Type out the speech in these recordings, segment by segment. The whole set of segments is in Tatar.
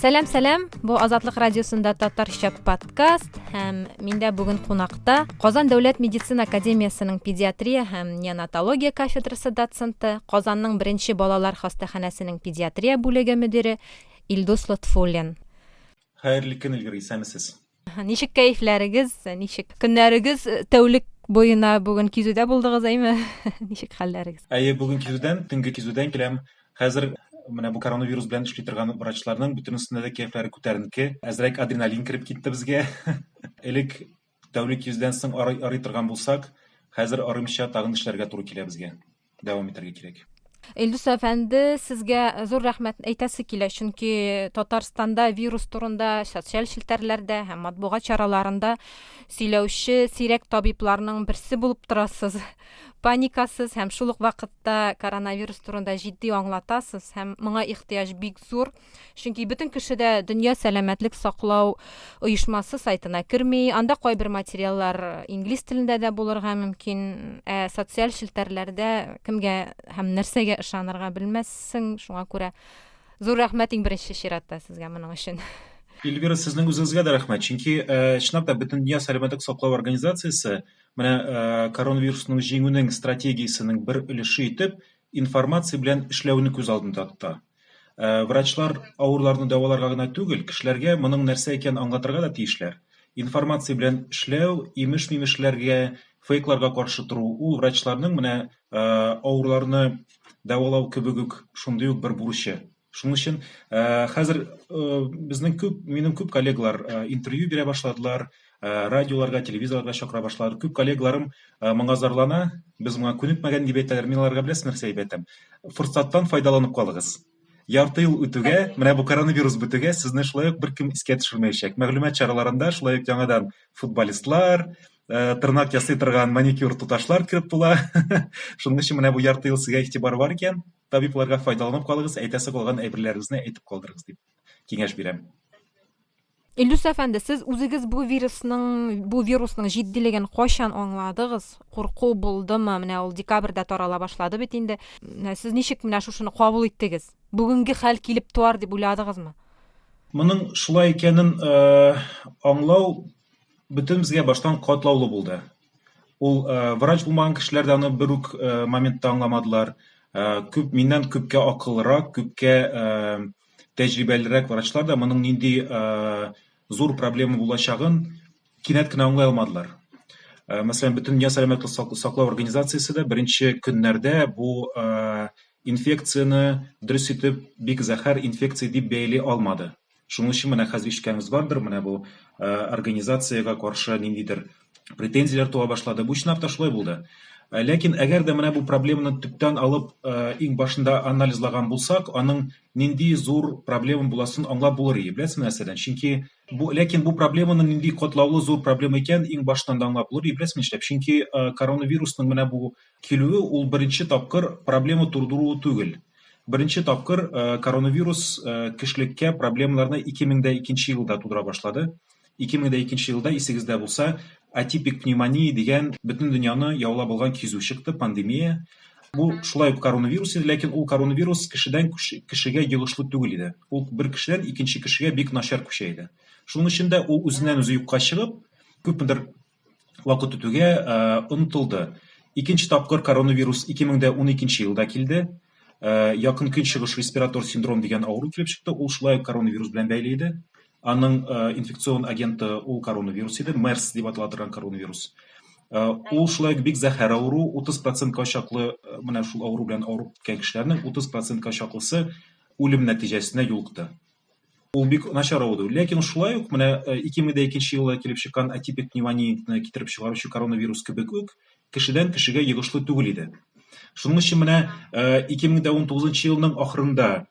Сәлем, бу Азатлык радиосында татарча подкаст һәм миндә бүген кунакта Казан дәүләт медицина академиясының педиатрия һәм неонатология кафедрасы доценты, Казанның беренче балалар хастаханәсенең педиатрия бүлеге мөдире Илдус Лотфуллин. Хәерле көн, Илгир, исәнмесез? Ничек кәефләрегез, ничек көннәрегез тәүлек буена бүген кизүдә булдыгыз, әйме? Ничек хәлләрегез? Бүген кизүдән, төнге кизүдән киләм. Хәзер менә бу коронавирус белән эшли торган врачларның бөтенесендә дә кәефләре күтәренке. Әзрәк адреналин кирип китте безгә. Элек тәүлек кизүдән соң арый торган булсак, хәзер арымча тагын эшләргә туры килә безгә. Дәвам итәргә кирәк. Илдус әфәнде, сезгә зур рәхмәт әйтәсе килә, чөнки Татарстанда вирус турында социаль челтәрләрдә һәм матбугат чараларында сөйләүче сирәк табибларның берсе булып торасыз. Паникасыз һәм шул ук вакытта коронавирус турында җитди аңлатасыз һәм моңа ихтыяҗ бик зур. Чөнки бөтен кеше дә дөнья сәламәтлек саклау оешмасы сайтына керми, анда кайбер материаллар инглиз телендә дә булырга мөмкин, социаль челтәрләрдә кемгә һәм нәрсәгә ышанырга белмәссең, шуңа күрә зур рәхмәт иң беренче чиратта сезгә моның өчен. Илгир, сезнең үзегезгә дә рәхмәт, чөнки чынлап та бөтен дөнья сәламәтлек саклау организациясе менә коронавирусның җиңүнең стратегиясенең бер өлеше итеп информация белән эшләүне күз алдында тота. Врачлар авырларны дәваларга гына түгел, кешеләргә моның нәрсә икәнен аңлатырга да тиешләр. Информация белән эшләү, имеш-мимешләргә, фейкларга каршы туру, ул врачларның менә авырларны дәвалау кебек үк шундый ук бер бурычы. Шуның өчен хәзер минем күп коллегалар интервью бирә башладылар, радиоларга, телевизорларга чакыра башладылар. Күп коллегаларым моңа зарлана, без моңа күнекмәгән дип әйтәләр. Мин аларга беләсез нәрсә әйтәм. Форсаттан файдаланып калыгыз. Ярты ел үтүгә, менә бу коронавирус бетүгә, сезне шулай ук беркем искә төшермәячәк. Мәгълүмат чараларында шулай ук яңадан футболистлар, тырнак ясый торган маникюр туташлар кирип була. Шуның өчен менә бу ярты ел сезгә игътибар бар икән, табибларга файдаланып калыгыз, әйтәсе калган әйберләрегезне әйтеп калдырыгыз дип киңәш бирәм. Илдус әфәнде, сез үзегез бу вирусның җитдилеген кайчан аңладыгыз? Курку булдымы? Менә ул декабрьдә тарала башлады бит инде. Сез ничек менә шушыны кабул иттегез? Бүгенге хәл килеп туар дип уйладыгызмы? Моның шулай икәнен аңлау бөтенебезгә баштан катлаулы булды. Ул врач булмаган кешеләр дә аны бер үк моментта аңламадылар. Миннән күпкә акыллырак, күпкә тәҗрибәлерәк врачлар да моның нинди зур проблема булачагын кинәт кенә аңлай алмадылар. Мәсәлән, бөтен дөнья сәламәтлек саклау организациясе дә беренче көннәрдә бу инфекцияны дөрес итеп бик зәһәр инфекция дип бәйли алмады. Шуның өчен менә хәзер ишеткәнегез бардыр, менә бу организациягә каршы ниндидер претензияләр туа башлады. Бу чынлап та шулай булды. Ләкин әгәр дә менә бу проблеманы төптән алып иң башында анализлаган булсак, аның нинди зур проблема буласын аңлап булыр иде. Беләсезме нәрсәдән? Чөнки ләкин бу проблеманың нинди катлаулы зур проблема икән иң баштан да аңлап булыр иде. Беләсезме нишләп? Чөнки коронавирусның менә бу килүе ул беренче тапкыр проблема тудыруы түгел. Беренче тапкыр коронавирус кешелеккә проблемаларны 2002 елда тудыра башлады. 2002 елда исегездә булса, атипик пневмония дигән бөтен дөньяны яулап алган кизү чыкты, пандемия. Бу шулай ук коронавирус иде, ләкин ул коронавирус кешедән кешегә йогышлы түгел иде. Ул бер кешедән икенче кешегә бик начар күчә иде. Шуның өчен дә ул үзеннән-үзе юкка чыгып, күпмедер вакыт үтүгә онытылды. Икенче тапкыр коронавирус 2012 елда килде. Якын көнчыгыш респиратор синдром дигән авыру килеп чыкты. Ул шулай ук коронавирус белән бәйле иде. Аның инфекцион агенты ул коронавирус иде, MERS дип атала торган коронавирус. Ул шулай бик зәһәр авыру, 30%ка чаклы менә шул авыру белән авырып киткән кешеләрнең 30%ка чаклысы үлем нәтиҗәсенә юлыкты. Ул бик начар авыру. Ләкин шулай ук менә 2002 елда килеп чыккан атипик пневмонияны китереп чыгаручы коронавирус кебек үк кешедән кешегә йогышлы түгел иде. Шуның өчен менә 2019 елның ахырында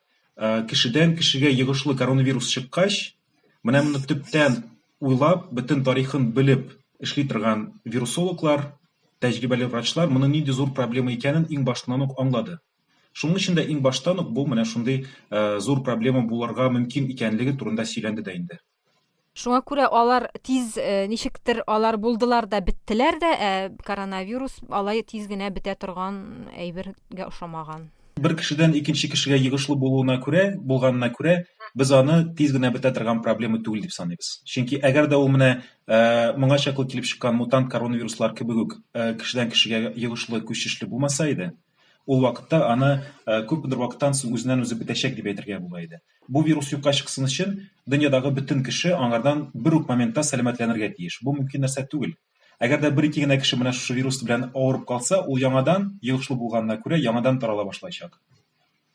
кешедән кешегә йогышлы коронавирус чыккач, менә моны төптән уйлап, бөтен тарихын белеп эшли торган вирусологлар, тәҗрибәле врачлар моның нинди зур проблема икәнен иң баштан ук аңлады. Шуның өчен дә иң баштан ук бу менә шундый зур проблема булырга мөмкин икәнлеге турында сөйләнде дә инде. Шуңа күрә алар тиз ничектер алар булдылар да биттеләр дә, коронавирус алай тиз генә бетә торган әйбергә ошамаган. Бер кешедән икенче кешегә йогышлы булганына күрә, biz аны тиз генә бетә торган проблема түгел дип саныйбыз. Чөнки әгәр дә ул менә моңа чаклы килеп чыккан мутант коронавируслар кебек үк кешедән кешегә йогышлы, күчешле булмаса иде, ул вакытта аны күпмедер вакыттан соң үзеннән үзе бетәчәк дип әйтергә була иде. Бу вирус юкка чыксын өчен дөньядагы бөтен кеше аңардан бер үк моментта сәламәтләнергә тиеш. Бу мөмкин нәрсә түгел. Әгәр дә бер-ике генә кеше менә шушы вирус белән авырып калса, ул яңадан йогышлы булганына күрә яңадан тарала башлаячак.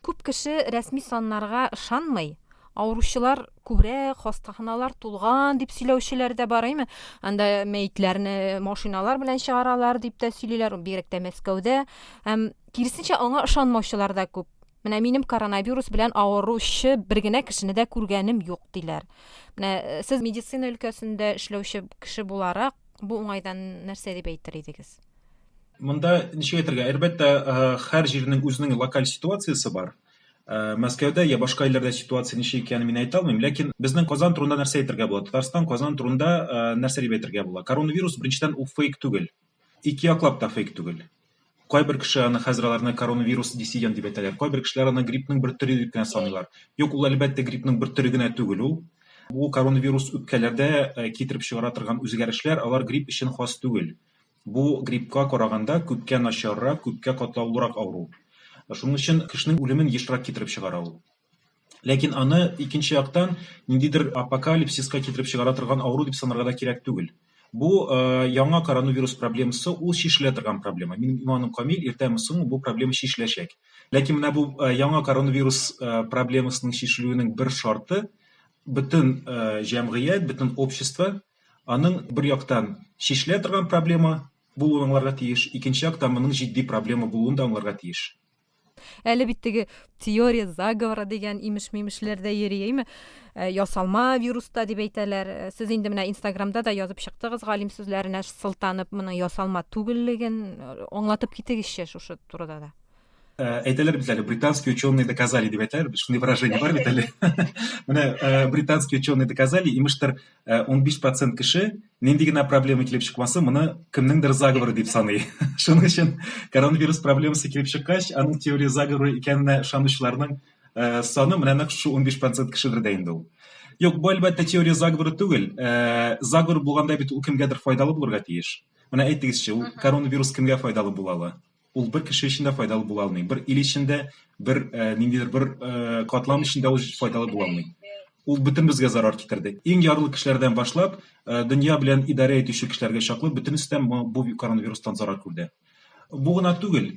Күп кеше рәсми саннарга ышанмый. Авыручылар күбрәк, хастаханалар тулган дип сөйләүчеләр дә бар име? Анда мәйетләрне машиналар белән чыгаралар дип тә сөйлиләр, бигрәк тә Мәскәүдә. Һәм киресенчә аңа ышанмаучылар да күп. Менә минем коронавирус белән авыручы бер генә кешене дә күргәнем юк диләр. Менә сез медицина өлкәсендә эшләүче кеше буларак, бу уңайдан нәрсә дип әйтер идегез? Монда ничек әйтергә, әлбәттә, һәр җирнең үзенең локаль ситуациясе бар. Мәскәүдә я башка илләрдә ситуация ничек икәнен мин әйтә алмыйм, ләкин безнең Казан турында нәрсә әйтергә була? Татарстан, Казан турында нәрсә дип әйтергә була? Коронавирус беренчедән ул фейк түгел. Ике яклап та фейк түгел. Кайбер кеше аны хәзер аларны коронавирус диссидент дип әйтәләр. Кайбер кешеләр аны гриппның бер төре дип кенә саныйлар. Юк, ул әлбәттә гриппның бер төре генә түгел ул. Бу коронавирус үпкәләрдә китереп чыгара торган үзгәрешләр, алар грипп өчен хас түгел. Бу гриппка караганда күпкә начаррак, күпкә катлаулырак авыру. Шуның өчен кешенең үлемен ешрак китереп чыгара ул. Ләкин аны икенче яктан ниндидер апокалипсиска китереп чыгара торган авыру дип санарга да кирәк түгел. Бу яңа коронавирус проблемасы ул шишелә торган проблема. Минем иманым камил, иртәме соң бу проблема шишеләчәк. Ләкин менә бу яңа коронавирус проблемасының шишелүенең бер шарты бөтен җәмгыять, бөтен общество аның бер яктан шишелә торган проблема булуын аңларга тиеш, икенче яктан моның җитди проблема булуын да аңларга тиеш. Әле бит теге теория заговора дигән имеш-мимешләрдә йөрийме? Ясалма вируста дип әйтәләр. Сез инде менә Инстаграмда да язып чыктыгыз, галим сүзләренә сылтанып, моның ясалма түгеллеген аңлатып китегезче шушы турыда да. Әйтәләр бит әле, британские ученые доказали дип әйтәләр, шундый выражение бар бит әле. Менә британские ученые доказали, имештер 15% кеше нинди генә проблема килеп чыкмасы, моны кемнеңдер заговоры дип саный. Шуның өчен коронавирус проблемасы килеп чыккач, аның теория заговоры икәненә ышанучыларның саны менә нәкъ шу 15% кешедер дә инде ул. Юк, бу әлбәттә теория заговоры түгел. Заговор булганда бит ул кемгәдер файдалы булырга тиеш. Менә әйтегезче, ул коронавирус кемгә файдалы булалы? Ул бер кеше өчен дә файдалы була алмый. Бер ил өчен бер ниндидер бер катлам өчен дә ул файдалы була алмый. Ул бөтенебезгә зарар китерде. Иң ярлы кешеләрдән башлап, дөнья белән идарә итүче кешеләргә чаклы бөтенестән бу коронавирустан зарар күрде. Бу гына түгел,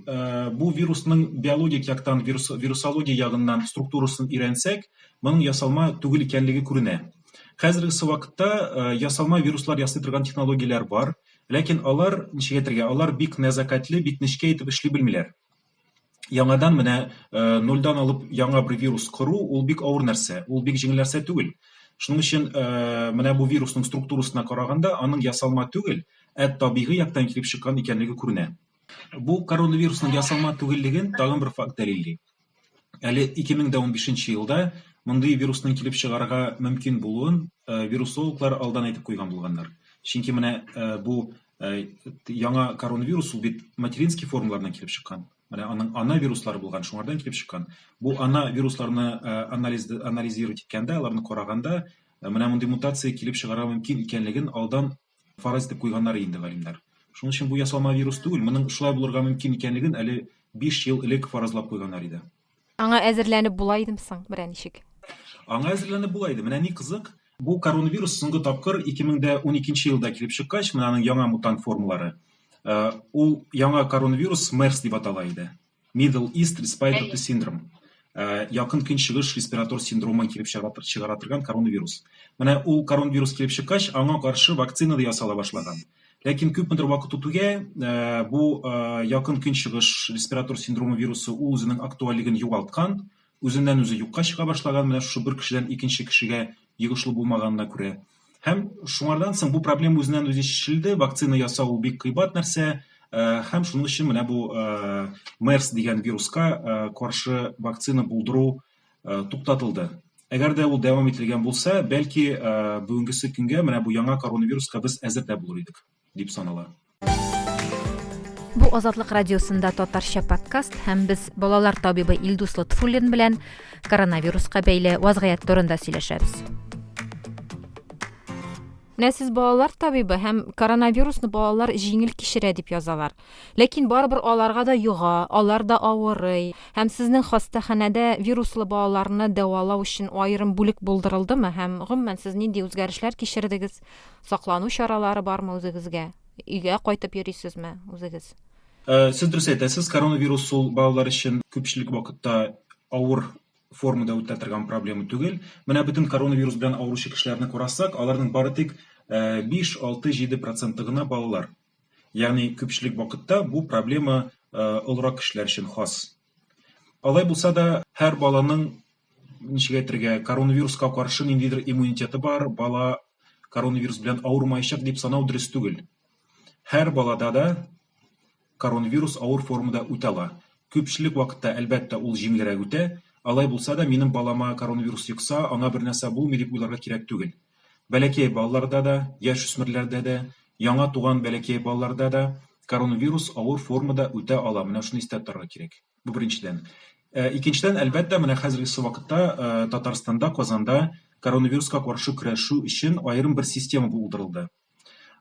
бу вирусның биологик яктан, вирусология ягыннан структурасын өйрәнсәк, моның ясалма түгел икәнлеге күренә. Хәзерге вакытта ясалма вируслар ясый торган технологияләр бар. Ләкин алар ничек әйтергә, алар бик нәзакәтле, бик нечкә итеп эшли белмиләр. Яңадан менә нольдан алып яңа бер вирус кору, ул бик авыр нәрсә, ул бик җиңел нәрсә түгел. Шуның өчен менә бу вирусның структурасына караганда аның ясалма түгел, табигый яктан килеп чыккан икәнлеге күренә. Бу коронавирусның ясалма түгеллеген тагын бер факт дәлилли. Әле 2015 елда мондый вирусның килеп чыгарга мөмкин булуын вирусологлар алдан әйтеп куйган булганнар. Чөнки менә бу яңа коронавирус ул бит материнский формалардан килеп чыккан. Менә аның ана вируслары булган, шуңардан килеп чыккан. Бу ана вирусларны анализировать иткәндә, аларны караганда, менә мондый мутация килеп чыгара мөмкин икәнлеген алдан фараз итеп куйганнар инде галимнәр. Шуның өчен бу ясалма вирус түгел, моның шулай булырга мөмкин икәнлеген әле 5 ел элек фаразлап куйганнар иде. Аңа әзерләнеп була идем соң, берәр ничек? Аңа әзерләнеп була иде. Менә ни кызык, бу коронавирус соңгы тапкыр 2012 елда килеп чыккач, менә аның яңа мутант формалары. Ул яңа коронавирус MERS дип атала иде. Middle East Respiratory Syndrome. Якын көнчыгыш респиратор синдромын килеп чыгара торган коронавирус. Менә ул коронавирус килеп чыккач, аңа каршы вакцина да ясала башлаган. Ләкин күпмедер вакыт үтүгә бу якын көнчыгыш респиратор синдромы вирусы ул үзенең актуальлыгын югалткан, үзеннән үзе юкка чыга башлаган, менә шушы бер кешедән икенче кешегә йогышлы булмаганына күрә. Һәм шуңардан соң бу проблема үзеннән үзе шешелде, вакцина ясау бик кыйбат нәрсә, һәм шуның өчен менә бу MERS дигән вируска каршы вакцина булдыру туктатылды. Әгәр дә ул дәвам ителгән булса, бәлки бүгенгесе көнгә менә бу яңа коронавируска без әзер дә булыр идек, дип санала. Бу Азатлык радиосында татарча подкаст һәм без балалар табибы Илдус Лотфуллин белән коронавируска бәйле вазгыять турында сөйләшәбез. Менә сез балалар табибы һәм коронавирусны балалар җиңел кичерә дип язалар. Ләкин барыбер аларга да юга, алар да авырый. Һәм сезнең хастаханәдә вируслы балаларны дәвалау өчен аерым бүлек булдырылдымы һәм гомумән сез нинди үзгәрешләр кичердегез? Саклану чаралары бармы үзегезгә? Өйгә кайтып йөрисезме үзегез? Сез дөрес әйтәсез, коронавирус ул балалар өчен күпчелек вакытта авыр формада үтә торган проблема түгел. Менә бөтен коронавирус белән авыручы кешеләрне карасак, аларның бары тик 5-6-7% гына балалар. Ягъни күпчелек вакытта бу проблема олорак кешеләр өчен хас. Алай булса да, һәр баланың ничек әйтергә, коронавируска каршы ниндидер иммунитеты бар, бала коронавирус белән авырмаячак дип санау дөрес түгел. Һәр балада да коронавирус авыр формада үтә ала. Күпчелек вакытта әлбәттә ул җиңелрәк үтә. Алай булса да, минем балама коронавирус юкса, аңа бер нәрсә булмый дип уйларга кирәк түгел. Бәләкәй балаларда да, яшь үсмерләрдә дә, яңа туган бәләкәй балаларда да коронавирус авыр формада үтә ала. Менә шуны истә торырга кирәк. Бу беренчедән. Икенчедән, әлбәттә, менә хәзерге вакытта Татарстанда, Казанда коронавируска каршы көрәшү өчен аерым бер система булдырылды.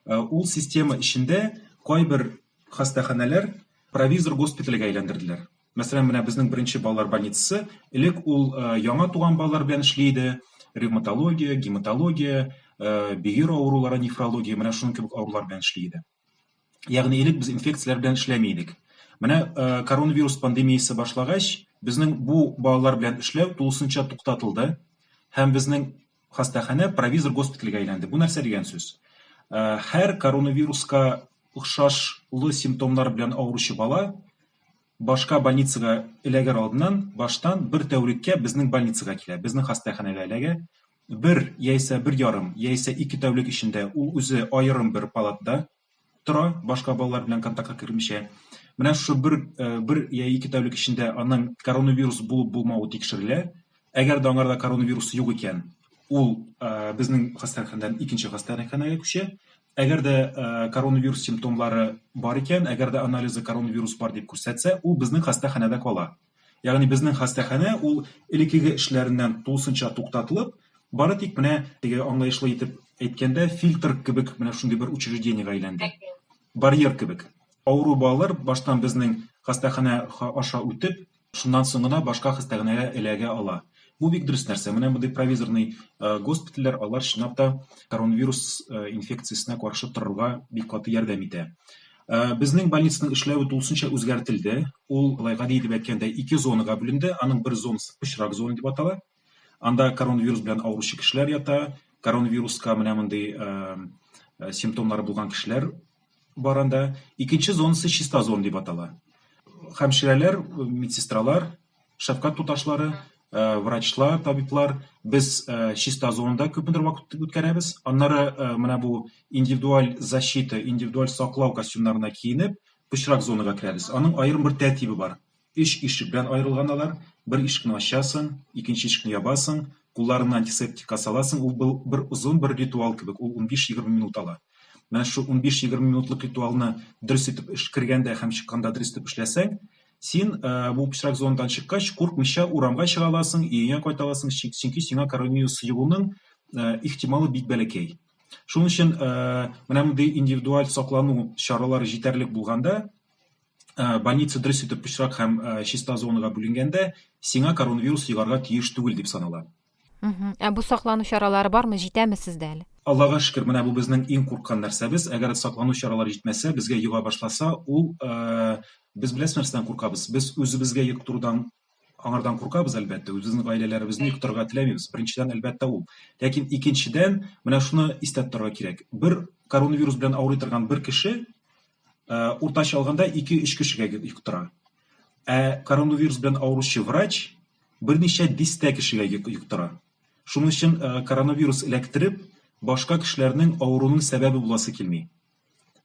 Ул система эчендә кайбер хастаханәләр провизор госпитальгә әйләндерделәр. Мәсәлән, менә безнең беренче балалар больницасы, элек ул яңа туган балалар белән эшли иде. Ревматология, гематология, бигер авырулары, нефрология, менә шуның кебек авырулар белән эшли иде. Ягъни элек без инфекциялар белән эшләми идек. Менә коронавирус пандемиясе башлагач, безнең бу балалар белән эшләү тулысынча туктатылды һәм безнең хастаханә провизор госпитальгә әйләнде. Бу нәрсә дигән сүз? Һәр коронавируска охшашлы симптомнар белән авыручы бала башка больницага эләгәр алдыннан баштан бер тәүлеккә безнең больницага килә, безнең хастаханәгә эләгә. Бер яисә бер ярым, яисә 2 тәүлек эчендә ул үзе аерым бер палатада тора, башка балалар белән контактка кермичә. Менә шу бер я 2 тәүлек эчендә аның коронавирус булып булмавы тикшерелә. Әгәр дә аңарда коронавирус юк икән, ул безнең хастаханәдән икенче хастаханәгә күчә. Әгәр дә коронавирус симптомлары бар икән, әгәр дә анализы коронавирус бар дип күрсәтсә, ул безнең хастаханәдә кала. Ягъни безнең хастаханә ул элеккеге эшләреннән тулысынча туктатылып, бары тик менә аңлаешлы итеп әйткәндә фильтр кебек менә шундый бер учреждениегә әйләнде. Барьер кебек. Авыру балалар баштан безнең хастаханә аша үтеп, шуннан соң гына башка хастаханәгә эләгә ала. Бу бик дөрес нәрсә. Менә мондый провизорный госпитальләр алар чынлап та коронавирус инфекциясенә каршы торырга бик каты ярдәм итә. Безнең больницаның эшләве тулысынча үзгәртелде. Ул, гади итеп әйткәндә, 2 зонага бүленде. Аның бер зонасы пычрак зона дип атала. Анда коронавирус белән авыручы кешеләр ята, коронавируска менә мондый симптомнары булган кешеләр бар анда. Икенче зонасы чиста зона дип атала. Хәмширәләр, медсестралар, шәфкать туташлары, врачлар, табиблар, без чиста зонада күпмедер вакыт үткәрәбез. Аннары менә бу индивидуаль защита, индивидуаль саклау костюмнарына киенеп, пычрак зонага керәбез. Аның аерым бер тәртибе бар. 3 ишек белән аерылган алар. Бер ишекне ачасың, икенче ишекне ябасың, кулларыңа антисептик саласың. Ул бер узун бер ритуал кебек. Ул 15-20 минут ала. Менә шу 15-20 минутлык ритуалны дөрес итеп кергәндә һәм чыкканда дөрес итеп эшләсәң, син бу пычрак зонадан чыккач, куркмыйча урамга чыга аласың, өеңә кайта аласың, чөнки сиңа коронавирус югуның ихтималы бик бәләкәй. Шуның өчен менә мондый индивидуаль саклану чаралары җитәрлек булганда, больница дөрес итеп пычрак һәм чиста зонага бүленгәндә, сиңа коронавирус югарга тиеш түгел дип санала. Бу саклану чаралары бармы, җитәме сездә әле? Аллага шөкер, менә бу безнең иң курккан нәрсәбез. Әгәр саклану чаралары җитмәсә, безгә юга башласа, ул без беләс нәрсәдән куркабыз. Без үзебезгә йоктырудан, аңардан куркабыз әлбәттә. Үзебезнең гаиләләребезне йоктырырга теләмибез. Беренчедән, әлбәттә ул. Ләкин икенчедән, менә шуны истә торырга кирәк. Бер коронавирус белән авырый торган бер кеше уртача алганда 2-3 кешегә йоктыра. Коронавирус белән авыручы врач берничә дистә кешегә йоктыра. Шуның өчен коронавирус эләктереп, башка кешеләрнең авыруның сәбәбе буласы килми.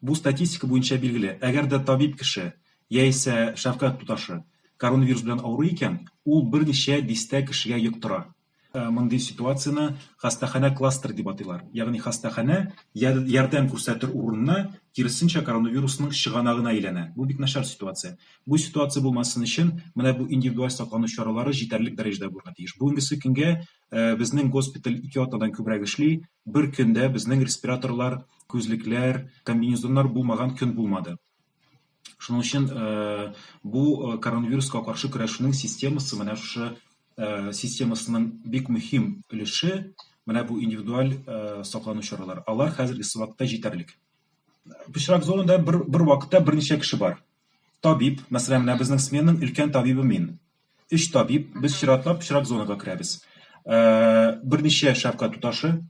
Бу статистика буенча билгеле. Әгәр дә табиб кеше яисә шәфкать туташы коронавирус белән авырый икән, ул берничә дистә кешегә йоктыра. мондый ситуацияны хастахана кластер дип атыйлар. Ягъни хастахана ярдәм күрсәтер урынына киресенчә коронавирусның чыганагына әйләнә. Бу бик начар ситуация. Бу ситуация булмасын өчен менә бу индивидуаль саклану чаралары җитәрлек дәрәҗәдә булырга тиеш. Бүгенге көнгә безнең госпиталь 2 атнадан күбрәк эшли. Бер көндә безнең респираторлар, күзлекләр, комбинезоннар булмаган көн булмады. Шуның өчен бу коронавируска каршы көрәшүнең системасы менә шушы системасының бик мөһим өлеше менә бу индивидуаль саклану чаралары. Алар хәзерге вакытта җитәрлек. Пычрак зонында бер вакытта берничә кеше бар. Табиб, мәсәлән, менә безнең сменаның өлкән табибы мин. 3 табиб, без чиратлап пычрак зонага керәбез. Берничә шәфкать туташы,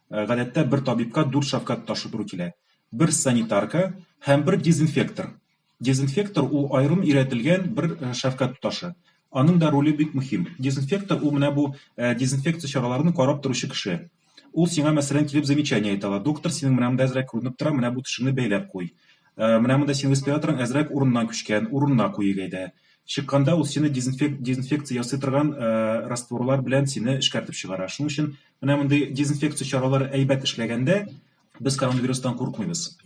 гадәттә бер табибка 4 шәфкать туташы туры килә. Бер санитарка һәм бер дезинфектор. Дезинфектор ул айрым өйрәтелгән бер шәфкать туташы. Аның да роле бик мөһим. Дезинфектор ул менә бу дезинфекция чараларын карап торучы кеше. Ул сиңа мәсәлән килеп замечание әйтә ала. Доктор, синең менә монда әзрәк күренеп тора, менә бу тешеңне бәйләп куй. Менә монда синең респираторың әзрәк урыннан күчкән, урынына куй әйдә. Чыкканда ул сине дезинфекция ясый торган растворлар белән сине эшкәртеп чыгара. Шуның өчен менә мондый дезинфекция чаралары әйбәт эшләгәндә без коронавирустан куркмыйбыз.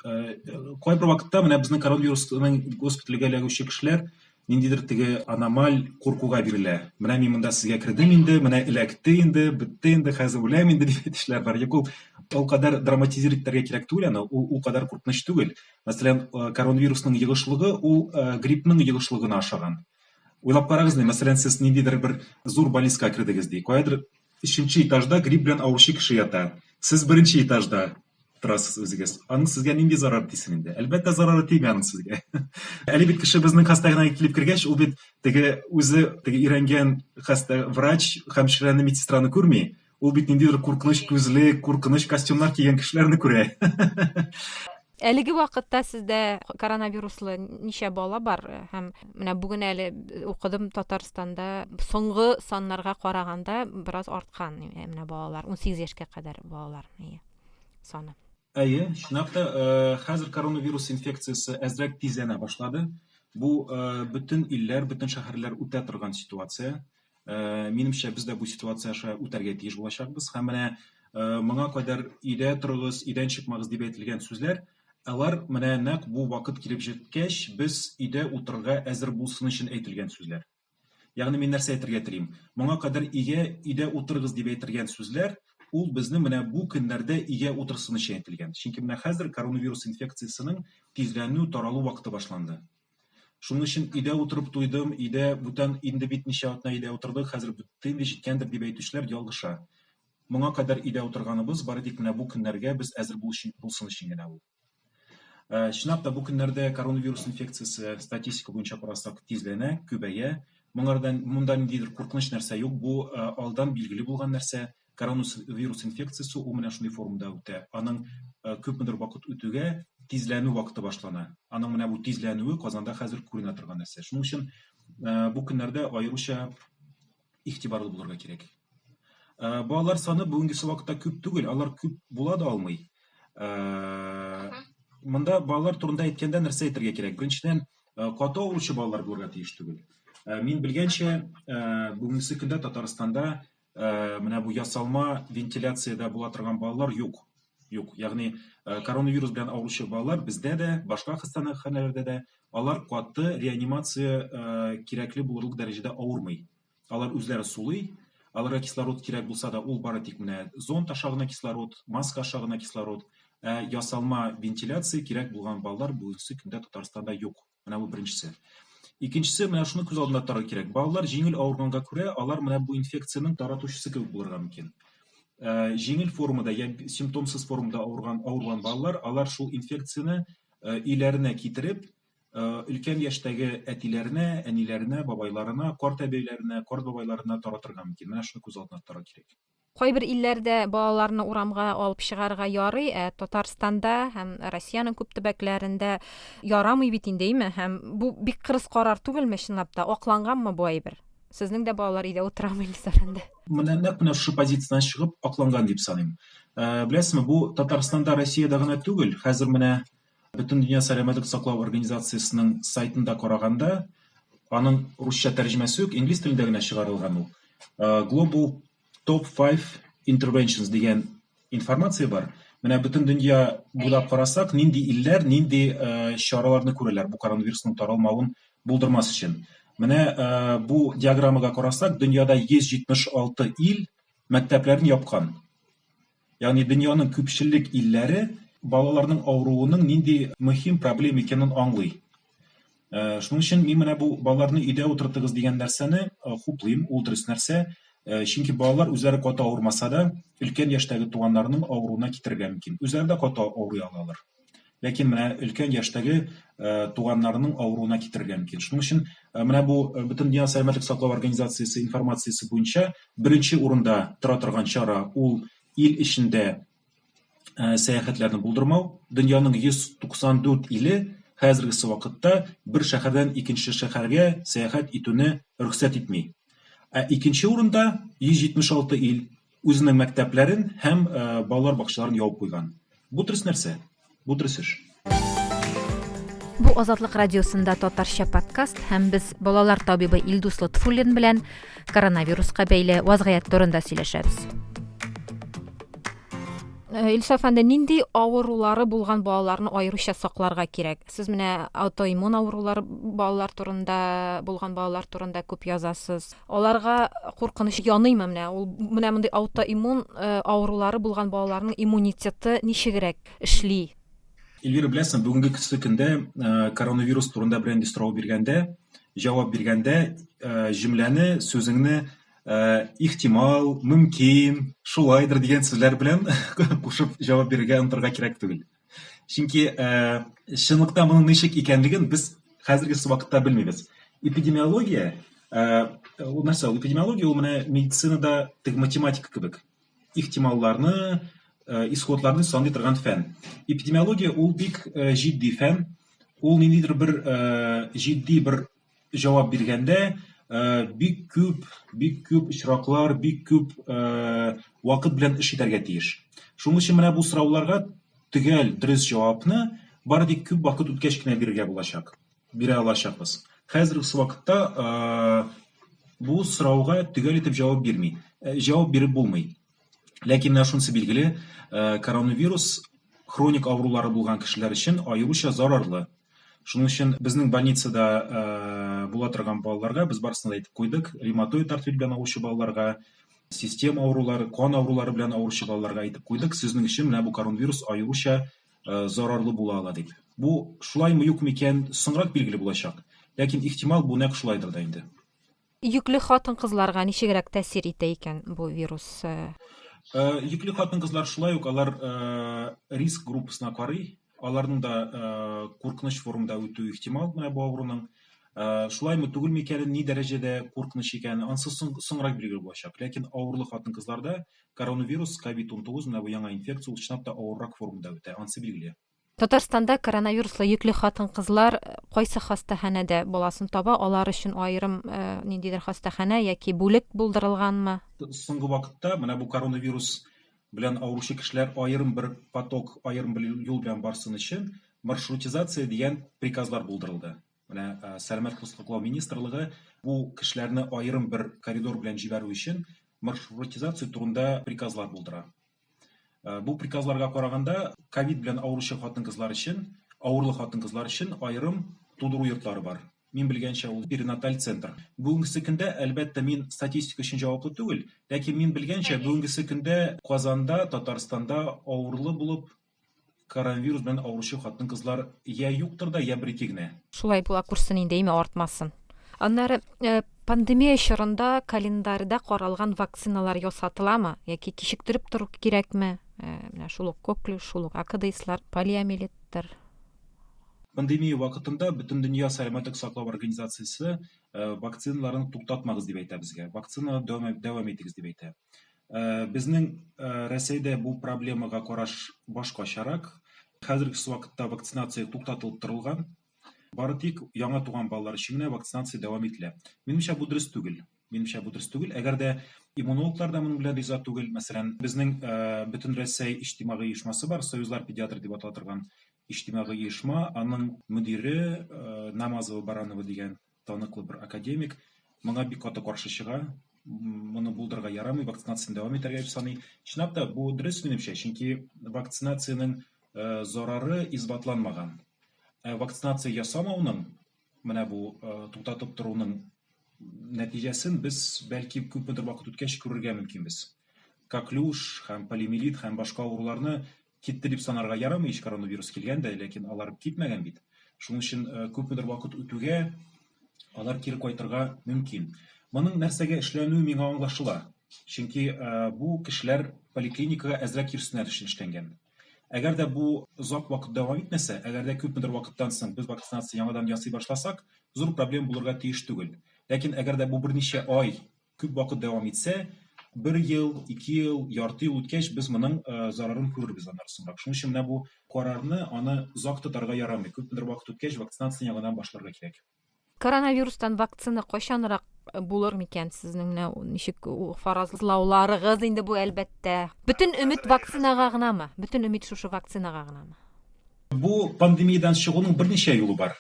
Кайбер вакытта менә безнең коронавирусның госпитальгә эләгүче кешеләр ниндидер теге аномаль куркуга бирелә. Менә мин монда сезгә кирдем инде, менә эләкте инде, бетте инде, хәзер үләм инде дип әйтүчеләр бар. Юк, ул кадәр драматизировать итәргә кирәк түгел аны, ул кадәр куркыныч түгел. Мәсәлән, коронавирусның йогышлыгы ул гриппның йогышлыгына охшаган. Уйлап карагыз, мәсәлән, сез ниндидер бер зур больницага кирдегез ди. Кайдыр 3нче этажда грипп белән авыручы кеше ята. Сез 1нче этажда торасыз үзегез. Аның сезгә нинди зарар тисен инде? Әлбәттә зарары тимәй аның сезгә. Әле бит кеше безнең хастаханәгә килеп кергәч, ул бит теге үзе теге өйрәнгән хаста врач, хәмширәне, медсестраны күрми. Ул бит ниндидер куркыныч күзле, куркыныч костюмнар кигән кешеләрне күрә. Әлеге вакытта сездә коронавируслы ничә бала бар һәм менә бүген әле укыдым Татарстанда соңгы саннарга караганда бераз арткан менә балалар 18 яшькә кадәр балалар саны. Әйе, чынлап та хәзер коронавирус инфекциясы әзрәк тизләнә башлады. Бу бөтен илләр, бөтен шәһәрләр үтә торган ситуация. Минемчә, без дә бу ситуацияны үтәргә тиеш булачакбыз. Һәм менә моңа кадәр өйдә торыгыз, өйдән чыкмагыз дип әйтелгән сүзләр, алар менә нәкъ бу вакыт килеп җиткәч, без өйдә утырырга әзер булсын өчен әйтелгән сүзләр. Ягъни мин нәрсә әйтергә телим? Моңа кадәр өйдә утырыгыз дип әйтелгән сүзләр ул безнең менә бу көннәрдә өйгә утырсын өчен әйтелгән. Чөнки менә хәзер коронавирус инфекциясының тизләнү, таралу вакыты башланды. Шуның өчен өйдә утырып туйдым, өйдә бүтән инде бит ничә атна өйдә утырдык, хәзер бетте инде җиткәндер дип әйтүчеләр ялгыша. Моңа кадәр өйдә утырганыбыз бары тик менә бу көннәргә без әзер булсын өчен генә ул. Чынлап та бу көннәрдә коронавирус инфекциясе статистика буенча карасак тизләнә, күбәя. Монда ниндидер куркыныч нәрсә юк, бу алдан билгеле булган нәрсә. Коронавирус инфекциясы ул менә шундый формада үтә. Аның күпмедер вакыт үтүгә тизләнү вакыты башлана. Аның менә бу тизләнүе Казанда хәзер күренә торган нәрсә. Шуның өчен бу көннәрдә аеруча игътибарлы булырга кирәк. Балалар саны бүгенге вакытта күп түгел, алар күп була да алмый. Монда балалар турында әйткәндә нәрсә әйтергә кирәк? Беренчедән, каты авыручы балалар булырга тиеш түгел. Мин белгәнчә, бүгенге көндә Татарстанда менә бу ясалма вентиляциядә була торган балалар юк. Ягъни коронавирус белән авыручы балалар бездә дә, башка хастаханәләрдә дә алар каты реанимация кирәкле булырлык дәрәҗәдә авырмый. Алар үзләре сулый, аларга кислород кирәк булса да, ул бары тик менә зонт ашагына кислород, маска ашагына кислород, ясалма вентиляция кирәк булган балалар бүгенге көндә Татарстанда юк. Менә бу беренчесе. Икенчесе, менә шуны күз алдына тотарга кирәк. Балалар җиңел авырганга күрә, алар менә бу инфекцияның таратучысы кебек булырга мөмкин. Җиңел формада, ягъни симптомсыз формада авырган балалар, алар шул инфекцияны өйләренә китереп, өлкән яшьтәге әтиләренә, әниләренә, бабайларына, карт әбиләренә, карт бабайларына таратырга мөмкин. Менә шуны күз алдына тотарга кирәк. Кайбер илләрдә балаларны урамга алып чыгарга ярый, Татарстанда һәм Россиянең күп төбәкләрендә ярамый бит индеме? Һәм бу бик кырыс карар түгелме чынлап та? Акланганмы бу әйбер? Сезнең дә балалар өйдә утырамы инде? Менә шушы позициянан чыгып акланган дип саныйм. Беләсезме, бу Татарстанда, Россиядә генә түгел, хәзер менә Бөтен дөнья сәламәтлек саклау организациясының сайтында караганда, аның русча тәрҗемәсе юк, инглиз телендә генә чыгарылган ул. Global Top 5 Interventions дигән информация бар. Менә бөтен дөнья буйлап карасак, нинди илләр, нинди чараларны күрәләр бу коронавирусның таралмавын булдырмас өчен. Менә бу диаграммага карасак, дөньяда 176 ил мәктәпләрен япкан. Ягъни дөньяның күпчелек илләре балаларның авыруының нинди мөһим проблема икәнен аңлый. Шуның өчен мин менә бу балаларны өйдә утыртыгыз дигән нәрсәне хуплыйм, ул дөрес нәрсә. Чөнки балалар үзләре каты авырмаса да, өлкән яшьтәге туганнарның авыруына китергә мөмкин. Үзләре дә каты авырый алалар. Ләкин менә өлкән яшьтәге туганнарның авыруына китергә мөмкин. Шуның өчен менә бу бөтен дөнья сәламәтлек саклау организациясе информациясе буенча беренче урында тора торган чара ул ил эчендә сәяхәтләрне булдырмау. Дөньяның 194 иле хәзергесе вакытта бер шәһәрдән икенче шәһәргә сәяхәт итүне рөхсәт итми. Икенче урында 176 ил үзенең мәктәпләрен һәм балалар бакчаларын ябып куйган. Бу дөрес нәрсә? Бу дөрес эш. Бу Азатлык радиосында татарча подкаст һәм без балалар табибы Илдус Лотфуллин белән коронавируска бәйле вазгыять турында сөйләшәбез. Илсур әфәнде, нинди авырулары булган балаларны аеруча сакларга кирәк? Сез менә аутоиммун авырулары балалар турында, булган балалар турында күп язасыз. Аларга куркыныч яныймы менә? Ул менә мондый аутоиммун авырулары булган балаларның иммунитеты ничегрәк эшли? Эльвира, беләсең, бүгенге көндә коронавирус турында брендистрау биргәндә, җавап биргәндә, җөмләне, сүзеңне ихтимал, мөмкин, шулайдыр дигән сүзләр белән кушып җавап бирергә ынтырга кирәк түгел. Чөнки чынлыкта моның ничек икәнлеген без хәзерге вакытта белмибез. Эпидемиология, ул нәрсә? Эпидемиология ул менә медицинада теге математика кебек. Ихтималларны, исходларны саный торган фән. Эпидемиология ул бик җитди фән. Ул ниндидер бер җитди бер җавап биргәндә бик күп очраклар, бик күп вакыт белән эш итәргә тиеш. Шуның өчен менә бу сорауларга төгәл дөрес җавапны бары тик күп вакыт үткәч кенә бирергә булачак. Бирә алачакбыз. Хәзерге вакытта бу сорауга төгәл итеп җавап бирми. Җавап биреп булмый. Ләкин менә шунысы билгеле, коронавирус хроник авырулары булган кешеләр өчен аеруча зарарлы. Шуның өчен безнең больницада була торган балаларга без барысын да әйтеп куйдык. Ревматоид артрит белән авыручы балаларга, система авырулары, кан авырулары белән авыручы балаларга әйтеп куйдык. Сезнең өчен менә бу коронавирус аеруча зарарлы була ала дип. Бу шулаймы юкмы икән, соңрак билгеле булачак. Ләкин ихтимал бу нәкъ шулайдыр да инде. Йөкле хатын-кызларга ничегрәк тәэсир итә икән бу вирус? Йөкле хатын-кызлар шулай ук алар риск группасына карый. Аларның да куркыныч формада үтү ихтимал менә бу авыруның. Шулаймы түгелме икәнен, ни дәрәҗәдә куркыныч икәнен ансы соңрак билгеле булачак. Ләкин авырлы хатын-кызларда коронавирус COVID-19 менә бу яңа инфекция ул чынлап та авыррак формада үтә. Ансы билгеле. Татарстанда коронавируслы йөкле хатын-кызлар кайсы хастаханәдә баласын таба, алар өчен аерым ниндидер хастаханә яки бүлек булдырылганмы? Соңгы вакытта менә бу коронавирус белән авыручы кешеләр аерым бер поток, аерым бер юл белән барсын өчен маршрутизация дигән приказлар булдырылды. Менә Сәламәтлек саклау министрлыгы бу кешеләрне аерым бер коридор белән җибәрү өчен маршрутизация турында приказлар булдыра. Бу приказларга караганда ковид белән авыручы хатын-кызлар өчен, авырлы хатын-кызлар өчен аерым тудыру йортлары бар. Мин белгәнчә ул перинаталь центр. Бүгенге көндә әлбәттә мин статистика өчен җаваплы түгел, ләкин мин белгәнчә бүгенге көндә Казанда, Татарстанда авырлы булып коронавирус белән авыручы хатын-кызлар я юктыр да, я бер-ике генә. Шулай була күрсен инде, име артмасын. Аннары пандемия чорында календарьда каралган вакциналар ясатыламы яки кичектереп тору кирәкме? Менә шул ук коклюш, шул ук АКДСлар, полиомиелиттер. Пандемия вакытында бөтен дөнья сәламәтлек саклау организациясе вакциналарны туктатмагыз дип әйтә безгә. Вакцина дәвам итегез дип әйтә. Безнең Россиядә бу проблемага караш башкачарак. Хәзерге вакытта вакцинация туктатылып торылган. Бары тик яңа туган балалар өчен генә вакцинация дәвам ителә. Минемчә бу дөрес түгел. Әгәр дә иммунологлар да моның белән риза түгел. Мәсәлән, безнең бөтен Россия иҗтимагый оешмасы бар, Союзлар педиатр дип атала торган иҗтимагый оешма, аның мөдире Намазова Баранова дигән таныклы бер академик моңа бик каты каршы чыга. моны булдырырга ярамый, вакцинацияны дәвам итәргә дип саный. Чынлап та бу дөрес минемчә, чөнки вакцинациянең зарары исбатланмаган. Вакцинация ясамауның, менә бу туктатып торуның нәтиҗәсен без бәлки күпмедер вакыт үткәч күрергә мөмкинбез. Коклюш һәм полиомиелит һәм башка авыруларны китте дип санарга ярамый, коронавирус килгәндә, ләкин алар китмәгән бит. Шуның өчен күпмедер вакыт үтүгә алар кире кайтырга мөмкин. Моның нәрсәгә эшләнүе миңа аңлашыла. Чөнки бу кешеләр поликлиникага әзрәк йөрсеннәр өчен эшләнгән. Әгәр дә бу озак вакыт дәвам итмәсә, әгәр дә күпмедер вакыттан соң без вакцинация яңадан ясый башласак, зур проблем булырга тиеш түгел. Ләкин әгәр дә бу берничә ай, күп вакыт дәвам итсә, 1 ел, 2 ел, ярты ел үткәч без моның зарарын күрербез аннан соңрак. Шуның өчен менә бу карарны аны озак тотарга ярамый. Күпмедер вакыт үткәч вакцинация яңадан башларга кирәк. Коронавирустан вакцина кайчанрак булыр микән сезнең ничек фаразлауларыгыз инде бу әлбәттә. Бөтен өмид вакцинага гынамы? Бөтен өмид шушы вакцинага гынамы? Бу пандемиядан чыгуның берничә юлы бар.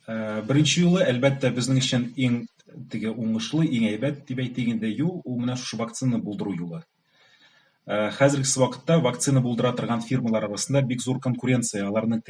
Беренче юлы әлбәттә безнең өчен иң уңышлы, иң әйбәт дип әйтегәндә юл, ул менә шушы вакцинаны булдыру юлы. Хәзерге вакытта вакцина булдыра торган фирмалар арасында бик зур конкуренция. Аларның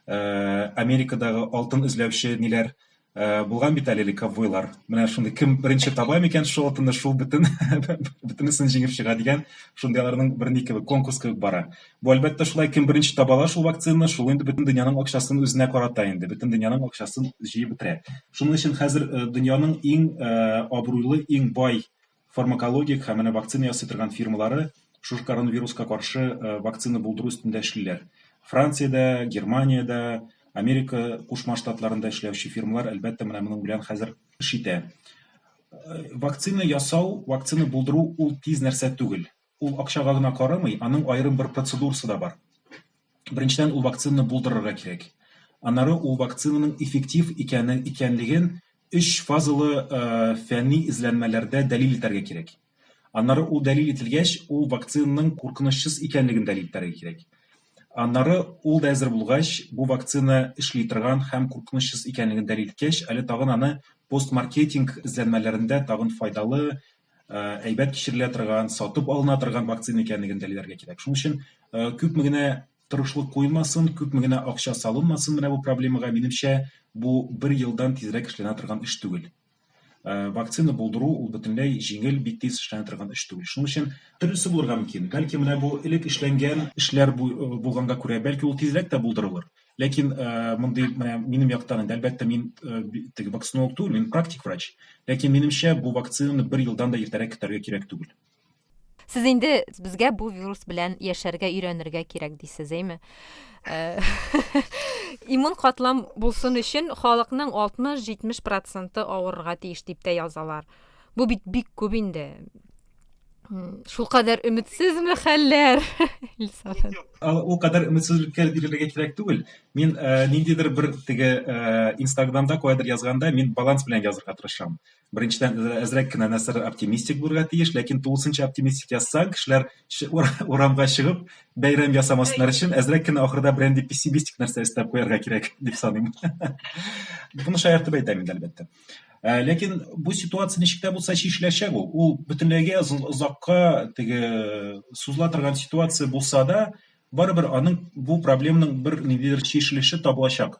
Америкадагы алтын эзләүче ниләр булган бит әле ковбойлар. Менә шундый кем беренче таба микән шул алтынны, шул бөтенесен җиңеп чыга дигән шундый аларның берничә конкурс кебек бара. Бу әлбәттә шулай кем беренче табала шул вакцинаны, шул инде бөтен дөньяның акчасын үзенә карата инде, бөтен дөньяның акчасын җыеп бетерә. Шуның өчен хәзер дөньяның иң абруйлы, иң бай фармакологик һәм вакцина ясый торган фирмалары шушы коронавируска каршы вакцина булдыру өстендә эшлиләр. Франциядә, Германиядә, Америка Кушма Штатларында эшләүче фирмалар әлбәттә менә моның белән хәзер эш итә. Вакцина ясау, вакцина булдыру ул тиз нәрсә түгел. Ул акчага гына карамый, аның аерым бер процедурасы да бар. Беренчедән ул вакцинаны булдырырга кирәк. Аннары ул вакцинаның эффектив икәнлеген 3 фазалы фәнни эзләнмәләрдә дәлил итәргә кирәк. Аннары ул дәлил ителгәч, ул вакцинаның куркынычсыз икәнлеген дәлил итәргә кирәк. Аннары ул да әзер булгач, бу вакцина эшли торган һәм куркынычсыз икәнлеген дәлил иткәч, әле тагын аны постмаркетинг эзләнмәләрендә тагын файдалы, әйбәт кичерелә торган, сатып алына торган вакцина икәнлеген дәлилләргә кирәк. Шуның өчен күпме генә тырышлык куелмасын, күпме генә акча салынмасын менә бу проблемага, минемчә, бу 1 елдан тизрәк эшләнә торган эш түгел. Вакцина булдыру ул бөтенләй җиңел, бик тиз эшләнә торган эш түгел. Шуның өчен төрлесе булырга мөмкин. Бәлки менә бу элек эшләнгән эшләр булганга күрә, бәлки ул тизрәк тә булдырылыр. Ләкин мондый менә минем яктан әлбәттә мин вакцинолог түгел, мин практик врач. Ләкин минемчә бу вакцинаны 1 елдан да иртәрәк көтәргә кирәк түгел. Сез инде безгә бу вирус белән яшәргә өйрәнергә кирәк дисез, әйме? Иммун катлам булсын өчен халыкның 60-70% авырырга тиеш дип тә язалар. Бу бит бик күп инде. Шул кадәр өметсезме хәлләр? Ул кадәр өметсезлеккә бирергә кирәк түгел. Мин ниндидер бер Инстаграмда кайдыр язганда, мин баланс белән язырга тырышам. Беренчедән әзрәк кенә нәрсә оптимистик булырга тиеш, ләкин тулысынча оптимистик язсаң, кешеләр урамга чыгып бәйрәм ясамаслар өчен әзрәк кенә ахырда бренди пессимистик нәрсә өстәп куярга кирәк дип саныйм. Буны шаяртып әйтәм инде әлбәттә. Ләкин бу ситуация ничек тә булса чишеләчәк ул. Ул бөтенләйгә озакка сузыла торган ситуация булса да, барыбер аның бу проблеманың бер ниндидер чишелеше табылачак.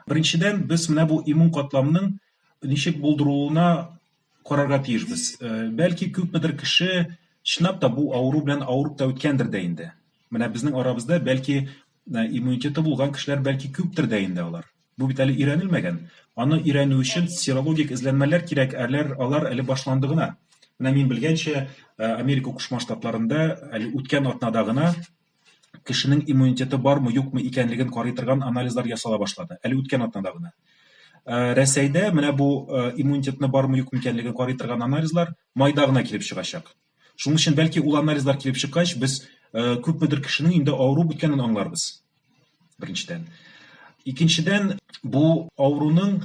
Беренчедән, без менә бу иммун катламның ничек булдырылуына карарга тиешбез. Бәлки күпмедер кеше чынлап та бу авыру белән авырып та үткәндер дә инде. Менә безнең арабызда бәлки иммунитеты булган кешеләр бәлки күптер дә инде алар. Бу бит әле өйрәнелмәгән. Аны өйрәнү өчен серологик эзләнмәләр кирәк, алар әле башланды гына. Менә мин белгәнчә, Америка Кушма Штатларында әле үткән атнада гына кешенең иммунитеты бармы, юкмы икәнлеген карый торган анализлар ясала башлады. Әле үткән атнада гына. Рәсәйдә менә бу иммунитетны бармы, юкмы икәнлеген карый торган анализлар майда гына килеп чыгачак. Шуның өчен бәлки ул анализлар килеп чыккач, без күпмедер кешенең инде авыру үткәнен аңларбыз. Беренчедән. Икенчедән, бу авыруның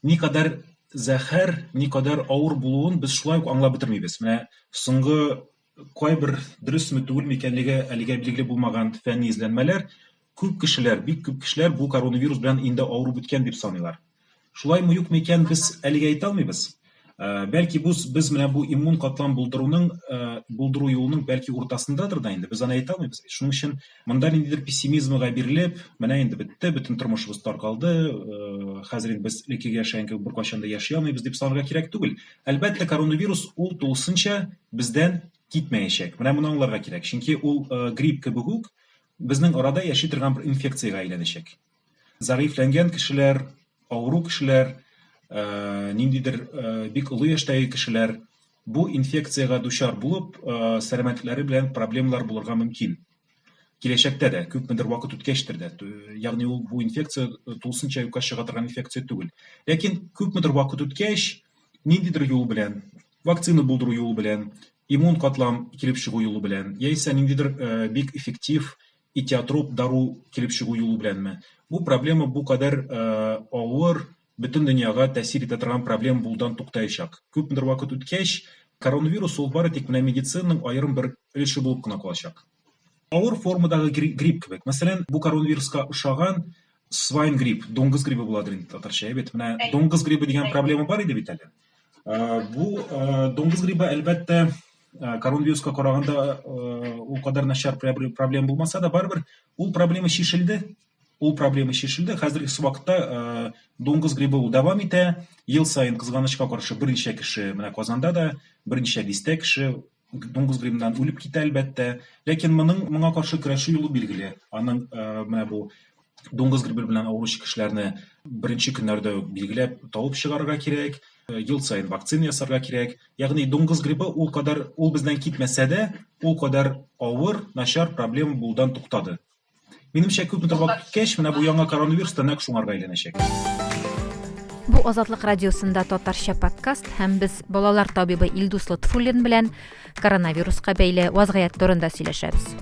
никадәр зәһәр, никадәр авыр булуын без шулай ук аңлап бетермибез. Менә соңгы кайбер дөресме түгелме икәнлеге әлегә билгеле булмаган фәнни эзләнмәләр, күп кешеләр, бик күп кешеләр бу коронавирус белән инде авырып үткән дип саныйлар. Шулаймы юкмы икән без әлегә әйтә алмыйбыз. Бәлки без менә бу иммун катлам булдыру юлының бәлки уртасындадыр да инде. Без аны әйтә алмыйбыз. Шуның өчен монда ниндидер пессимизмга бирелеп, менә инде бетте, бөтен тормышыбыз таркалды, хәзер инде без элеккеге яшәгән кебек беркайчан да яши алмыйбыз дип санарга кирәк түгел. Әлбәттә, коронавирус ул тулысынча бездән китмәячәк. Менә моны аңларга кирәк. Чөнки ул грипп кебек үк безнең арада яши торган бер инфекциягә әйләнәчәк. Зәгыйфләнгән кешеләр, авыру кешеләр, ниндидер бик олы яшьтәге кешеләр бу инфекциягә дучар булып, сәламәтлекләре белән проблемалар булырга мөмкин. Киләчәктә дә, күпмедер вакыт үткәчтер дә. Ягъни ул бу инфекция тулысынча юкка чыга торган инфекция түгел. Ләкин күпмедер вакыт үткәч, ниндидер юл белән, вакцина булдыру юлы белән, иммун катлам килеп чыгу юлы белән, яисә ниндидер бик эффектив этиотроп дару килеп чыгу юлы беләнме? Бу проблема бу кадәр авыр, бөтен дөньяга тәэсир итә торган проблема булудан туктаячак. Күпмедер вакыт үткәч, коронавирус ул бары тик менә медицинаның аерым бер өлеше булып кына калачак. Авыр формадагы грипп кебек. Мәсәлән, бу коронавируска ошаган свайн грипп, доңгыз гриппы буладыр инде татарча. Бит менә доңгыз гриппы дигән проблема бар иде бит әле. Бу доңгыз гриппы әлбәттә коронавируска караганда ул кадәр начар проблема булмаса да, барыбер ул проблема шишелде. Хәзерге вакытта доңгыз гриппы ул дәвам итә. Ел сайын кызганычка каршы берничә кеше, менә Казанда да берничә дистә кеше доңгыз гриппыннан үлеп китә әлбәттә. Ләкин моңа каршы көрәшү юлы билгеле. Аның менә бу доңгыз гриппы белән авыручы кешеләрне беренче көннәрдә билгеләп табып чыгарырга кирәк. Ел сайын вакцина ясарга кирәк. Ягъни доңгыз гриппы ул бездән китмәсә дә, ул кадәр авыр, начар проблема булудан туктады. Минемчә, күпмедер вакыт үткәч, менә бу яңа коронавирус та нәкъ шуңарга әйләнәчәк. Бу Азатлык радиосында татарча подкаст һәм без балалар табибы Илдус Лотфуллин белән коронавируска бәйле вазгыять турында сөйләшәбез.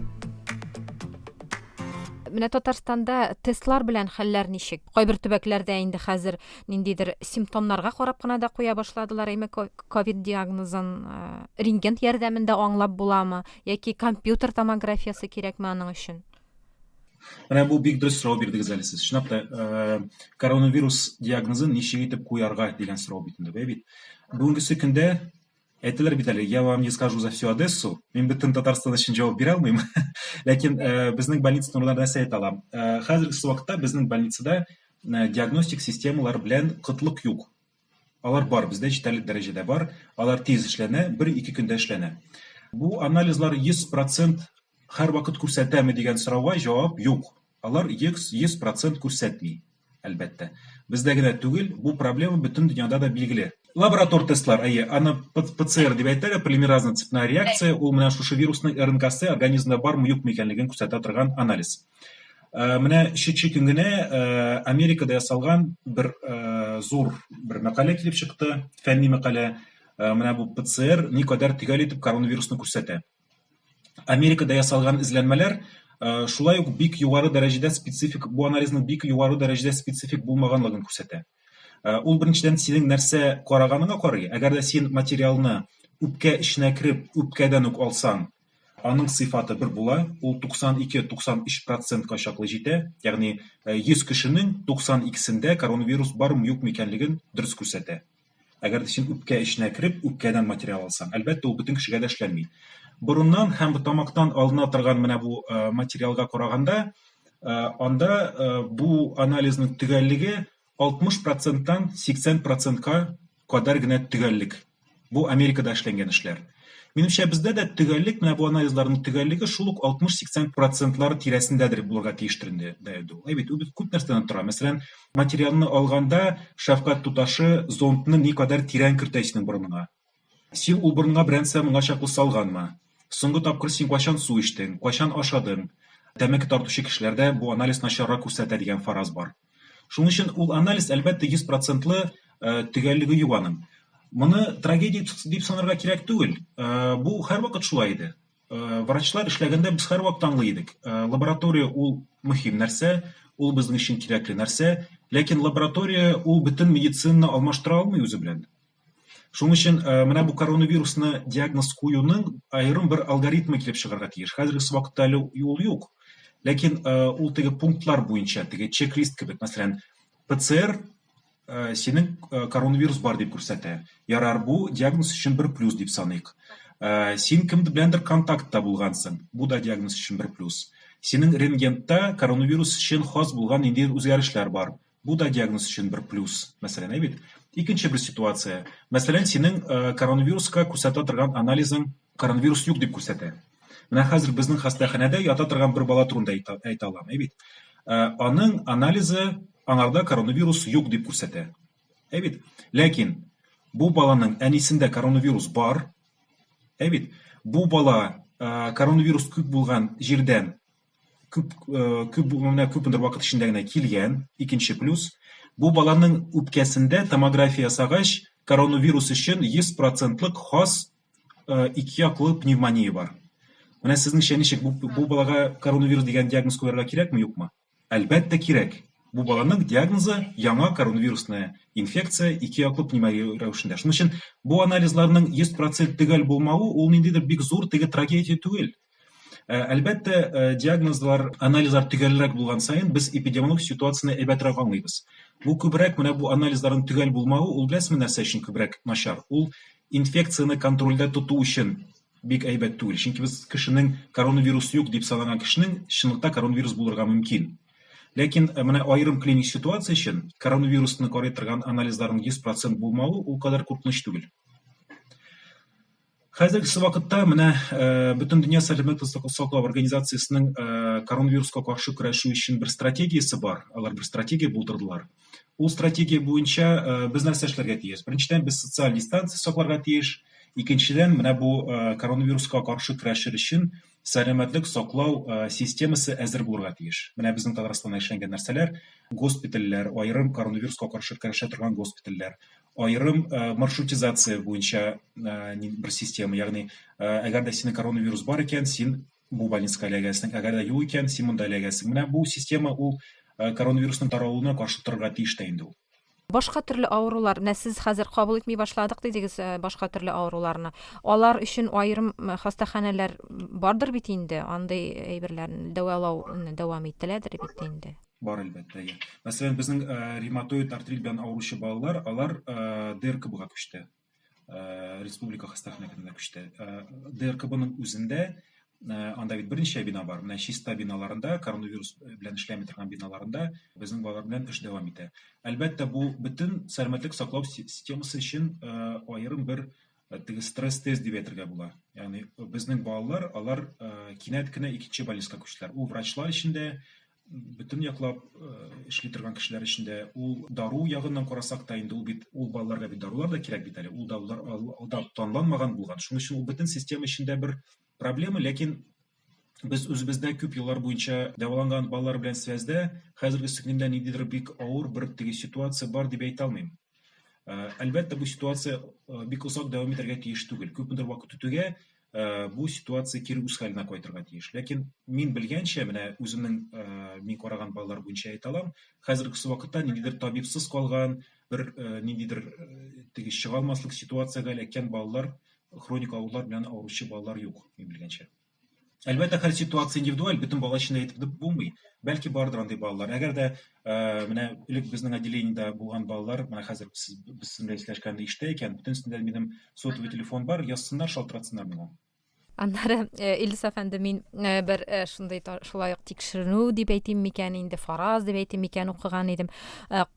Менә Татарстанда тестлар белән хәлләр ничек? Кайбер төбәкләрдә инде хәзер ниндидер симптомнарга карап кына да куя башладылар. Ковид диагнозын рентген ярдәмендә аңлап буламы? Яки компьютер томографиясы кирәкме аның өчен? Менә бу бик дөрес сорау бирдегез әле сез. Чынлап та, коронавирус диагнозын ничек итеп куярга дигән сорау бит инде, бит. Бүгенге көндә әйтәләр бит әле, я вам не скажу за всю Одессу. Мин бөтен Татарстан өчен җавап бирә алмыйм. Ләкин безнең больница турында нәрсә әйтә алам. Хәзерге вакытта безнең больницада диагностик системалар белән кытлык юк. Алар бар, бездә җитәрлек дәрәҗәдә бар. Алар тиз эшләнә, 1-2 көндә эшләнә. Бу анализлар 100% һәр вакыт күрсәтәме дигән сорауга җавап юк. Алар 100% күрсәтми, әлбәттә. Бездә генә түгел, бу проблема бөтен дөньяда да билгеле. Лаборатор тестлар, аны ПЦР дип әйтәләр, полимеразная цепная реакция, ул менә шушы вирусның РНК-сы организмда бармы юкмы икәнлеген күрсәтә торган анализ. Менә шичи көн генә Америкада ясалган бер зур бер мәкалә килеп чыкты, фәнни мәкалә. Менә бу ПЦР никадәр төгәл итеп коронавирусны күрсәтә. Америкада ясалган эзләнмәләр шулай ук бик югары дәрәҗәдә специфик, бу анализның бик югары дәрәҗәдә специфик булмаганлыгын күрсәтә. Ул беренчедән синең нәрсә караганыңа карый. Әгәр дә син материалны үпкә эченә кереп, үпкәдән үк алсаң, аның сыйфаты бер була. Ул 92-93%ка чаклы җитә. Ягъни 100 кешенең 92-сендә коронавирус бармы юкмы икәнлеген дөрес күрсәтә. Әгәр дә син үпкә эченә кереп, үпкәдән материал алсаң, әлбәттә ул бөтен кешегә дә эшләнми. Борыннан һәм тамактан алына торган менә бу материалга караганда, анда бу анализның төгәллеге 60%-тан 80%-ка кадәр генә төгәллек. Бу Америкада эшләнгән эшләр. Минемчә, бездә дә төгәллек, менә бу анализларның төгәллеге шул ук 60-80%-лар тирәсендәдер булырга тиештер инде. Бит, ул күп нәрсәдән тора. Мәсәлән, материалны алганда шәфкать туташы зондны ни кадәр тирән кертә синең борыныңа. Син ул борынга беренче моңа чаклы салганмы? Соңгы тапкыр син кайчан су эчтең, кайчан ашадың? Тәмәке тартучы кешеләрдә бу анализ начаррак күрсәтә дигән фараз бар. Шуның өчен ул анализ әлбәттә 100%-лы төгәллеге юк аның. Моны трагедия дип санарга кирәк түгел. Бу һәр вакыт шулай иде. Врачлар эшләгәндә без һәр вакыт аңлый идек. Лаборатория ул мөһим нәрсә, ул безнең өчен кирәкле нәрсә, ләкин лаборатория ул бөтен медицинаны алмаштыра алмый үзе белән. Шуның өчен менә бу коронавирусны диагноз куюның аерым бер алгоритмы килеп чыгарга тиеш. Хәзерге вакытта әле ул юк. Ләкин ул теге пунктлар буенча, теге чек-лист кебек, мәсәлән, ПЦР синең коронавирус бар дип күрсәтә. Ярар, бу диагноз өчен бер плюс дип саныйк. Син кемдер беләндер контактта булгансың. Бу да диагноз өчен бер плюс. Синең рентгентта коронавирус өчен хас булган инде үзгәрешләр бар. Бу да диагноз өчен бер плюс. Мәсәлән, әйбит. Икенче бер ситуация. Мәсәлән, синең коронавируска күрсәтә торган анализың коронавирус юк дип күрсәтә. Менә хәзер безнең хастаханәдә ята торган бер бала турында әйтә алам, әйбит. Аның анализы аңарда коронавирус юк дип күрсәтә. Әйбит. Ләкин бу баланың әнисендә коронавирус бар. Әйбит. Бу бала коронавирус күп булган җирдән күпендер вакыт эчендә генә килгән. Икенче плюс. Бу баланың үпкәсендә томография ясагач коронавирус өчен 100% хас ике яклы пневмония бар. Менә сезнеңчә ничек бу балага коронавирус дигән диагноз куярга кирәкме, юкмы? Әлбәттә кирәк. Бу баланың диагнозы яңа коронавирусная инфекция ике яклы пневмония рәвешендә. Шуның өчен бу анализларның 100% төгәл булмавы ул ниндидер бик зур трагедия түгел. Әлбәттә, диагнозлар, анализлар төгәлрәк булган саен без эпидемиологик ситуацияны әйбәтрәк аңлыйбыз. Бу күбрәк менә бу анализларның төгәл булмавы ул беләсезме нәрсә өчен күбрәк начар? Ул инфекцияны контрольдә тоту өчен бик әйбәт түгел. Чөнки без кешенең коронавирус юк дип санаган кешенең чынлыкта коронавирус булырга мөмкин. Ләкин менә аерым клиник ситуация өчен коронавирусны карый торган анализларның 100% булмавы ул кадәр куркыныч түгел. Хәзерге вакытта менә бөтен дөнья сәламәтлек саклау организациясының коронавируска каршы көрәшү өчен бер стратегиясе бар. Алар бер стратегия булдырдылар. Ул стратегия буенча без нәрсә эшләргә тиеш? Беренчедән без социаль дистанция сакларга тиеш. Икенчедән менә бу коронавируска каршы көрәшер өчен сәламәтлек саклау системасы әзер булырга тиеш. Менә безнең Татарстанда эшләнгән нәрсәләр, госпитальләр, аерым коронавируска каршы көрәшә торган госпитальләр, аерым маршрутизация буенча бер система, ягъни әгәр дә синең коронавирус бар икән, син бу больницага эләгәсең, әгәр дә юк икән, син монда эләгәсең. Менә бу система ул коронавирусның таралуына каршы торырга тиеш тә инде ул. Башка төрле авырулар, менә сез хәзер кабул итми башладык дидегез башка төрле авыруларны. Алар өчен аерым хастаханәләр бардыр бит инде, андай әйберләрне дәвалау дәвам ителәдер бит инде. Бар әлбәттә. Мәсәлән, безнең ревматоид артрит белән авыручы балалар, алар ДРКБга күчте. Республика хастаханәсенә күчте. ДРКБның үзендә анда бит берничә бина бар. Менә чиста биналарында, коронавирус белән эшләми торган биналарында безнең балалар белән эш дәвам итә. Әлбәттә, бу бөтен сәламәтлек саклау системасы өчен аерым бер стресс-тест дип әйтергә була. Ягъни безнең балалар, алар кинәт кенә икенче больницага күчтеләр. Ул врачлар өчендә бөтен яклап эшли торган кешеләр өчендә ул дару ягыннан карасак та инде ул бит ул балаларга бит дарулар да кирәк бит әле. Ул дарулар алда танылмаган булган. Шуның өчен ул бөтен система өчендә бер проблема, ләкин без үзебездә күп еллар буенча дәваланган балалар белән связьдә хәзерге сөйлемдә ниндидер бик авыр бер теге ситуация бар дип әйтә алмыйм. Әлбәттә, бу ситуация бик озак дәвам итәргә тиеш түгел. Күпмедер вакыт үтүгә бу ситуация кире үз хәленә кайтырга тиеш. Ләкин мин белгәнчә, менә үземнең мин караган балалар буенча әйтә алам, хәзерге вакытта ниндидер табибсыз калган, бер ниндидер теге чыга алмаслык ситуациягә эләккән балалар, хроник авырулар белән авыручы балалар юк, мин белгәнчә. Әлбәттә, һәр ситуация индивидуаль, бөтен бала өчен әйтеп булмый. Бәлки бардыр андый балалар. Әгәр дә менә элек безнең отделениедә булган балалар, менә хәзер без белән сөйләшкәндә иштә икән, бөтенсендә минем сотовый телефон бар, язсыннар, шалтыратсыннар миңа. Аннары Илдус әфәнде, мин бер шундай шулай ук тикшеренү дип әйтим микән инде, фараз дип әйтим микән укыган идем.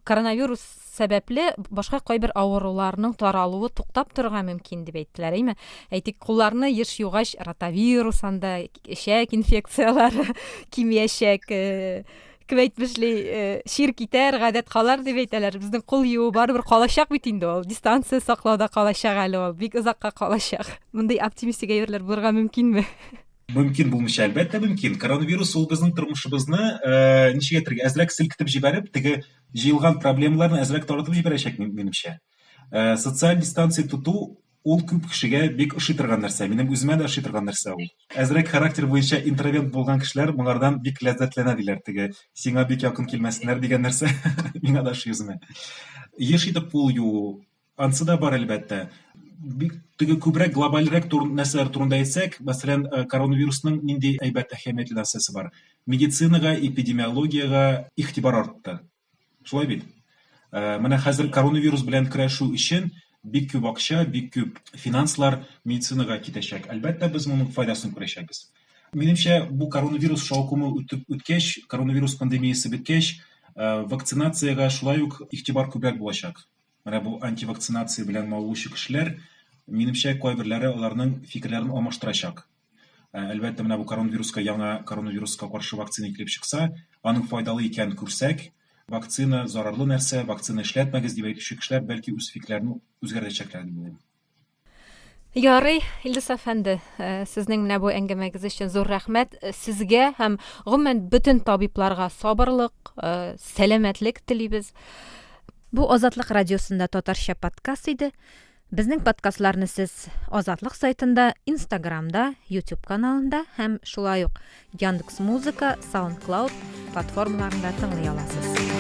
Коронавирус сәбәпле башка кайбер авыруларның таралуы туктап торырга мөмкин дип әйттеләр, әйме? Әйтик, кулларны еш югач ротавирус, анда эчәк инфекциялары кимиячәк, әйтмешли, шир китәр, гадәт калар дип әйтәләр. Безнең кул юу барыбер калачак бит инде ул. Дистанция саклауда калачак әле ул. Бик озакка калачак. Мондай оптимистик әйберләр булырга мөмкинме? Мөмкин булмыйча, әлбәттә мөмкин. Коронавирус ул безнең тормышыбызны ничек әйтергә, әзрәк селкетеп җибәреп, теге җыелган проблемаларны әзрәк таратып җибәрәчәк минемчә. Социаль дистанция тоту ул күп кешегә бик ошый торган нәрсә. Минем үземә дә ошый торган нәрсә ул. Әзрәк характер буенча интроверт булган кешеләр моңардан бик ләззәтләнә диләр. Теге сиңа бик якын килмәсеннәр дигән нәрсә миңа да ошый үземә. Еш итеп кул юу, ансы да бар әлбәттә. Бик теге күбрәк глобальрәк нәрсәләр турында әйтсәк, мәсәлән, коронавирусның нинди әйбәт әһәмиятле нәрсәсе бар. Медицинага, эпидемиологиягә игътибар артты. Шулай бит. Менә хәзер коронавирус белән көрәшү өчен бик күп акча, бик күп финанслар медицинага китәчәк. Әлбәттә, без моның файдасын күрәчәкбез. Минемчә, бу коронавирус шаукымы үткәч, коронавирус пандемиясе беткәч, вакцинациягә шулай ук игътибар күбрәк булачак. Менә бу антивакцинация белән мавыгучы кешеләр, минемчә, кайберләре аларның фикерләрен алмаштырачак. Әлбәттә, менә бу яңа коронавируска каршы вакцина килеп чыкса, аның файдалы икәнен күрсәк, вакцина зарарлы нәрсә, вакцина эшләтмәгез дип әйтүче кешеләр бәлки үз фикерләрен үзгәртәчәкләр дип уйлыйм. Ярый, Илдус әфәнде, сезнең менә бу әңгәмәгез өчен зур рәхмәт. Сезгә һәм гомумән бөтен табибларга сабырлык, сәламәтлек телибез. Бу Азатлык радиосында татарча подкаст иде. Безнең подкастларны сез Азатлык сайтында, Instagramда, YouTube каналында һәм шулай ук Яндекс.Музыка, SoundCloud платформаларында тыңлый аласыз.